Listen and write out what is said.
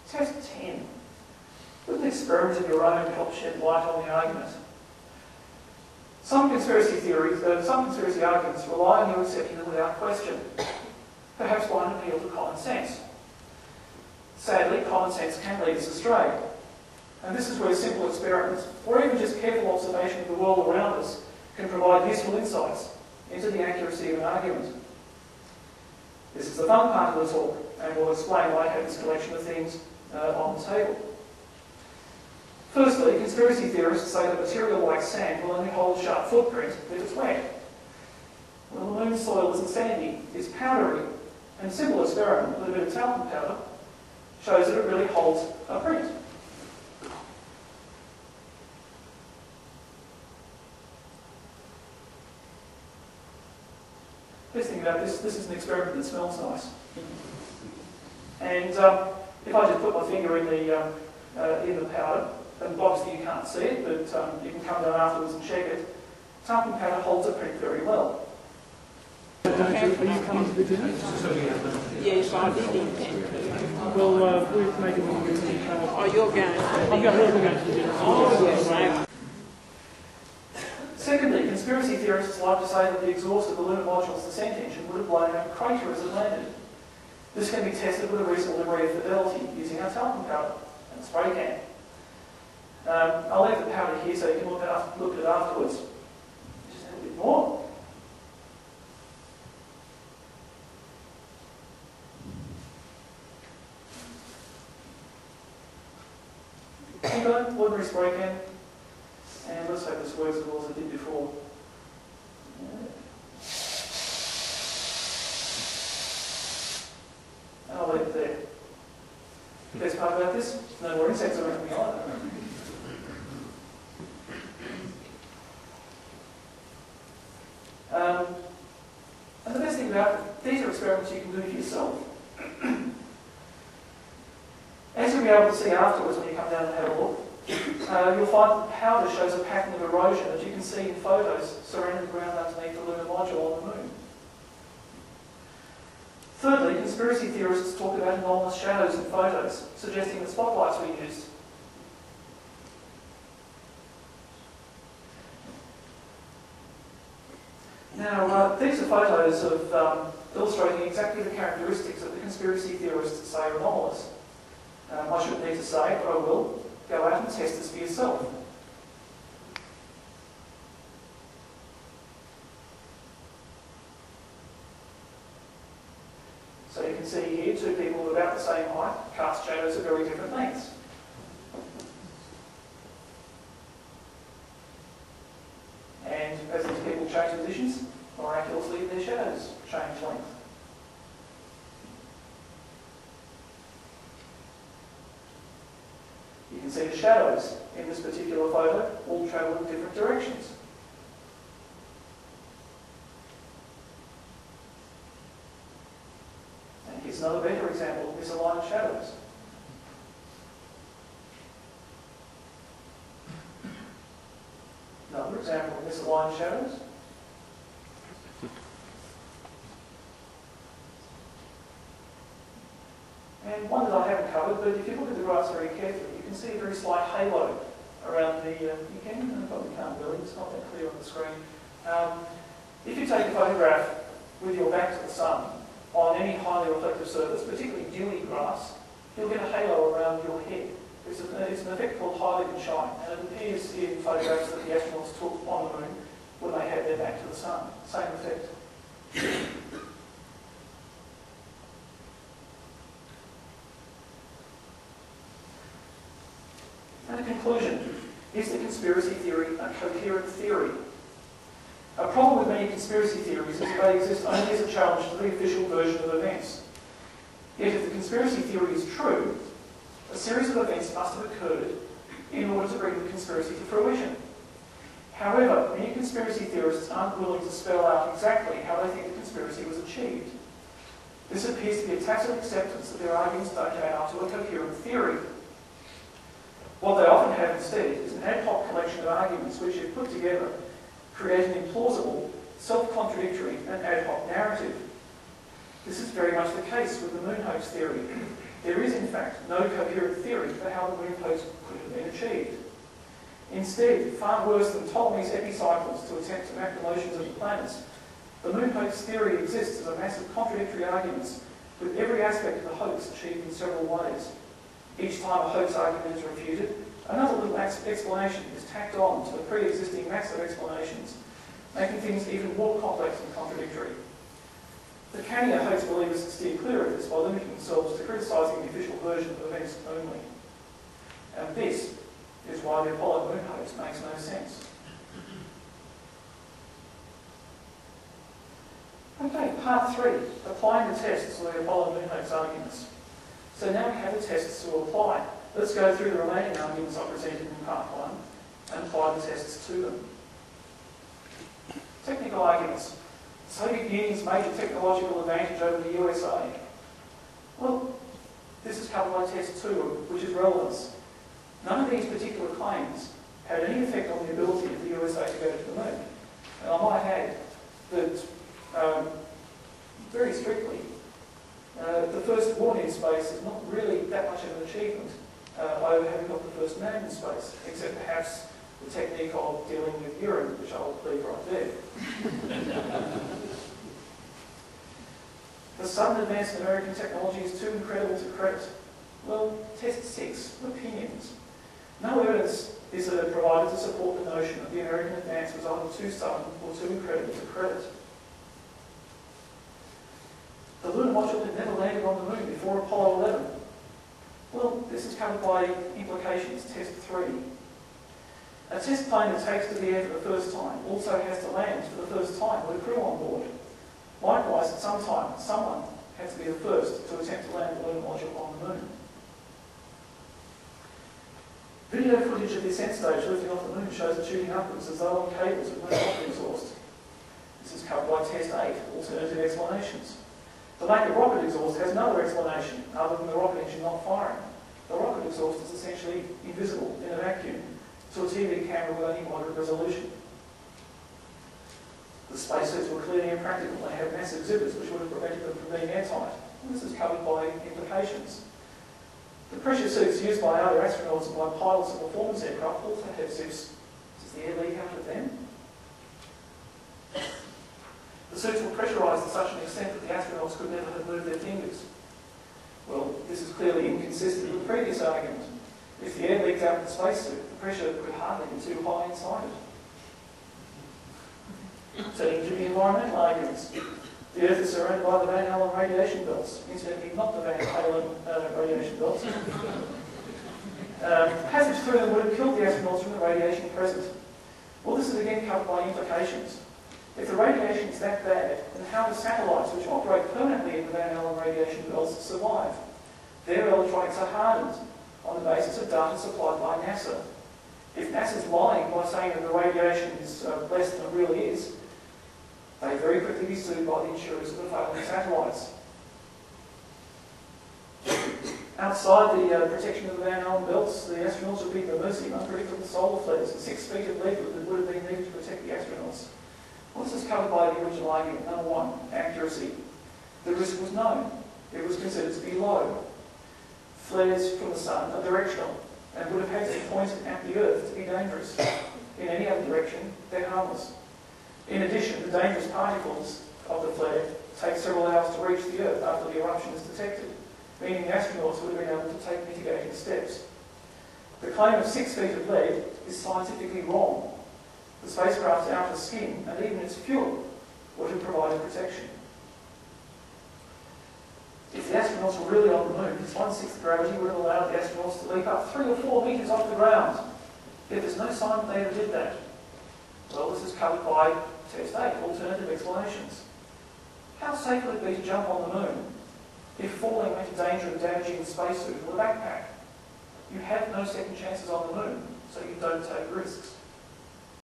Test 10. With an experiment of your own to help shed light on the argument. Some conspiracy arguments rely on you accepting them without question, perhaps by an appeal to common sense. Sadly, common sense can lead us astray. And this is where simple experiments, or even just careful observation of the world around us, can provide useful insights into the accuracy of an argument. This is the fun part of the talk, and we'll explain why I have this collection of things on the table. Firstly, conspiracy theorists say that material like sand will only hold a sharp footprint if it's wet. Well, the moon's soil isn't sandy, it's powdery, and a simple experiment with a bit of talcum powder shows that it really holds a print. Best thing about this is an experiment that smells nice. And if I just put my finger in the powder, and obviously you can't see it, but you can come down afterwards and check it, talcum powder holds a print very well. Yes, I did intend. Well, we've made it. Oh, you're going to. I'm going to do it. Oh, yes. Secondly, conspiracy theorists like to say that the exhaust of the lunar module's descent engine would have blown out a crater as it landed. This can be tested with a reasonable degree of fidelity using our talcum powder and spray can. I'll leave the powder here so you can look at it afterwards. Just a little bit more. Ordinary spray can. And let's hope this works as well as it did before. And I'll leave it there. The best part about this, no more insects around me either. And the best thing about it, these are experiments you can do for yourself. As you'll be able to see afterwards when you come down and have a look, you'll find that the powder shows a pattern of erosion that you can see in photos surrounding the ground underneath the lunar module on the moon. Thirdly, conspiracy theorists talk about enormous shadows in photos, suggesting that spotlights were used. Now, these are photos of illustrating exactly the characteristics that the conspiracy theorists say are anomalous. I shouldn't need to say it, but I will. Go out and test this for yourself. So you can see here two people of about the same height cast shadows of very different lengths. And as these people change positions, miraculously their shadows change length. You can see the shadows in this particular photo all travel in different directions. And here's another better example of misaligned shadows. Another example of misaligned shadows. And one that I haven't covered, but if you look at the graphs very carefully, you can see a very slight halo around the, you can, probably can't really, it's not that clear on the screen. If you take a photograph with your back to the sun on any highly reflective surface, particularly dewy grass, you'll get a halo around your head. It's an effect called highlight shine, and it appears in photographs that the astronauts took on the moon when they had their back to the sun. Same effect. And a conclusion. Is the conspiracy theory a coherent theory? A problem with many conspiracy theories is that they exist only as a challenge to the official version of events. Yet if the conspiracy theory is true, a series of events must have occurred in order to bring the conspiracy to fruition. However, many conspiracy theorists aren't willing to spell out exactly how they think the conspiracy was achieved. This appears to be a tacit acceptance that their arguments don't add up to a coherent theory. What they often have instead is an ad hoc collection of arguments which, if put together, create an implausible, self-contradictory and ad hoc narrative. This is very much the case with the Moon Hoax theory, There is, in fact, no coherent theory for how the moon hoax could have been achieved. Instead, far worse than Ptolemy's epicycles to attempt to map the motions of the planets, the moon hoax theory exists as a mass of contradictory arguments, with every aspect of the hoax achieved in several ways. Each time a hoax argument is refuted, another little explanation is tacked on to the pre-existing mass of explanations, making things even more complex and contradictory. The cannier hoax believers steer clear of this by limiting themselves to criticising the official version of events only. And this is why the Apollo moon hoax makes no sense. Okay, part 3, applying the tests to the Apollo moon hoax arguments. So now we have the tests to apply. Let's go through the remaining arguments I presented in part 1 and apply the tests to them. Technical arguments. Soviet Union's major technological advantage over the USA. Well, this is covered by test 2, which is relevance. None of these particular claims had any effect on the ability of the USA to go to the moon. And I might add that, very strictly, the first woman in space is not really that much of an achievement over having got the first man in space, except perhaps the technique of dealing with urine, which I'll leave right there. The sudden advance in American technology is too incredible to credit. Well, test 6, opinions. No evidence is provided to support the notion that the American advance was either too sudden or too incredible to credit. The lunar module had never landed on the moon before Apollo 11. Well, this is covered by implications, test 3. A test plane that takes to the air for the first time also has to land for the first time with a crew on board. Likewise, at some time, someone had to be the first to attempt to land the lunar module on the moon. Video footage of the ascent stage lifting off the moon shows it shooting upwards as though on cables with no rocket exhaust. This is covered by test 8, alternative explanations. The lack of rocket exhaust has no explanation other than the rocket engine not firing. The rocket exhaust is essentially invisible in a vacuum to a TV camera with only moderate resolution. The spacesuits were clearly impractical. They have massive zippers which would have prevented them from being airtight. And this is covered by implications. The pressure suits used by other astronauts and by pilots of performance aircraft also have zips. Does the air leak out of them? The suits were pressurised to such an extent that the astronauts could never have moved their fingers. Well, this is clearly inconsistent with the previous argument. If the air leaked out of the spacesuit, the pressure could hardly be too high inside it. Turning to the environmental arguments. The Earth is surrounded by the Van Allen radiation belts. Incidentally, not the Van Allen radiation belts. Passage through them would have killed the astronauts from the radiation present. Well, this is again covered by implications. If the radiation is that bad, then how do satellites which operate permanently in the Van Allen radiation belts survive? Their electronics are hardened on the basis of data supplied by NASA. If NASA's lying by saying that the radiation is less than it really is, they very quickly be sued by the insurers of the failing satellites. Outside the protection of the Van Allen belts, the astronauts would be at the mercy of unpredictable solar flares, and 6 feet of lead would have been needed to protect the astronauts. Well, this is covered by the original argument. Number 1, accuracy. The risk was known. It was considered to be low. Flares from the sun are directional and would have had to be pointed at the Earth to be dangerous. In any other direction, they're harmless. In addition, the dangerous particles of the flare take several hours to reach the Earth after the eruption is detected, meaning the astronauts would have been able to take mitigating steps. The claim of 6 feet of lead is scientifically wrong. The spacecraft's outer skin and even its fuel would have provided protection. If the astronauts were really on the moon, this 1/6 gravity would have allowed the astronauts to leap up 3 or 4 metres off the ground. Yet there's no sign that they ever did that. Well, this is covered by Test 8, alternative explanations. How safe would it be to jump on the moon if falling meant danger of damaging the spacesuit or the backpack? You have no second chances on the moon, so you don't take risks.